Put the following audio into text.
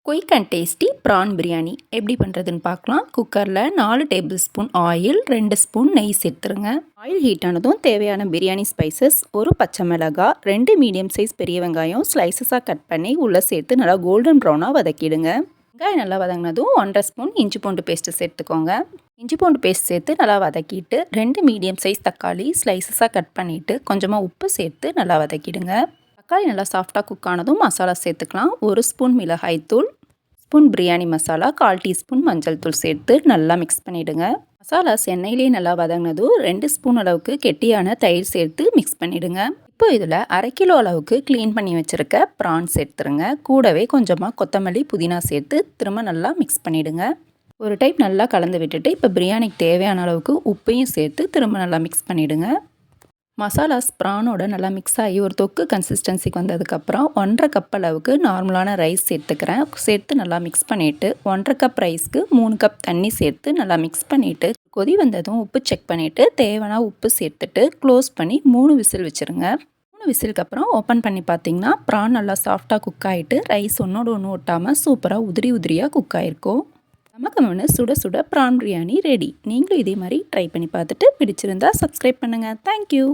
Quick and tasty prawn biryani எப்படி பண்ணுறதுன்னு பார்க்கலாம். குக்கரில் 4 டேபிள் ஸ்பூன் ஆயில், 2 ஸ்பூன் நெய் சேர்த்துருங்க. ஆயில் ஹீட் ஆனதும் தேவையான பிரியாணி ஸ்பைசஸ், ஒரு பச்சை மிளகாய், 2 மீடியம் சைஸ் பெரிய வெங்காயம் ஸ்லைசஸாக கட் பண்ணி உள்ளே சேர்த்து நல்லா கோல்டன் ப்ரௌனாக வதக்கிடுங்க. வெங்காயம் நல்லா வதங்கினதும் 1.5 ஸ்பூன் இஞ்சி பூண்டு பேஸ்ட்டு சேர்த்துக்கோங்க. இஞ்சி பூண்டு பேஸ்ட் சேர்த்து நல்லா வதக்கிட்டு 2 மீடியம் சைஸ் தக்காளி ஸ்லைசஸாக கட் பண்ணிவிட்டு கொஞ்சமாக உப்பு சேர்த்து நல்லா வதக்கிடுங்க. தக்காளி நல்லா சாஃப்டாக குக் ஆனதும் மசாலா சேர்த்துக்கலாம். 1 ஸ்பூன் மிளகாய்த்தூள், ஸ்பூன் பிரியாணி மசாலா, 1/4 டீஸ்பூன் மஞ்சள் தூள் சேர்த்து நல்லா மிக்ஸ் பண்ணிவிடுங்க. மசாலாஸ் எண்ணெயிலே நல்லா வதங்கினதும் 2 ஸ்பூன் அளவுக்கு கெட்டியான தயிர் சேர்த்து மிக்ஸ் பண்ணிவிடுங்க. இப்போ இதில் 1/2 கிலோ அளவுக்கு க்ளீன் பண்ணி வச்சுருக்க ப்ரான் சேர்த்துருங்க. கூடவே கொஞ்சமாக கொத்தமல்லி, புதினா சேர்த்து திரும்ப நல்லா மிக்ஸ் பண்ணிவிடுங்க. ஒரு டைப் நல்லா கலந்து விட்டுட்டு இப்போ பிரியாணிக்கு தேவையான அளவுக்கு உப்பையும் சேர்த்து திரும்ப நல்லா மிக்ஸ் பண்ணிவிடுங்க. மசாலாஸ் ப்ரானோட நல்லா மிக்ஸ் ஆகி ஒரு தொக்கு கன்சிஸ்டன்சிக்கு வந்ததுக்கப்புறம் 1/2 கப் அளவுக்கு நார்மலான ரைஸ் சேர்த்துக்கிறேன். சேர்த்து நல்லா மிக்ஸ் பண்ணிவிட்டு 1/2 கப் ரைஸ்க்கு 3 கப் தண்ணி சேர்த்து நல்லா மிக்ஸ் பண்ணிவிட்டு கொதி வந்ததும் உப்பு செக் பண்ணிவிட்டு தேவையான உப்பு சேர்த்துட்டு க்ளோஸ் பண்ணி 3 விசில் வச்சுருங்க. 3 விசிலுக்கு அப்புறம் ஓப்பன் பண்ணி பார்த்தீங்கன்னா ப்ரான் நல்லா சாஃப்டாக குக் ஆகிட்டு ரைஸ் ஒன்றோடு ஒன்று ஒட்டாமல் சூப்பராக உதிரியாக குக் ஆகிருக்கும். நமக்கு சுட சுட ப்ரான் பிரியாணி ரெடி. நீங்களும் இதே மாதிரி ட்ரை பண்ணி பார்த்துட்டு பிடிச்சிருந்தா சப்ஸ்கிரைப் பண்ணுங்கள். தேங்க்யூ.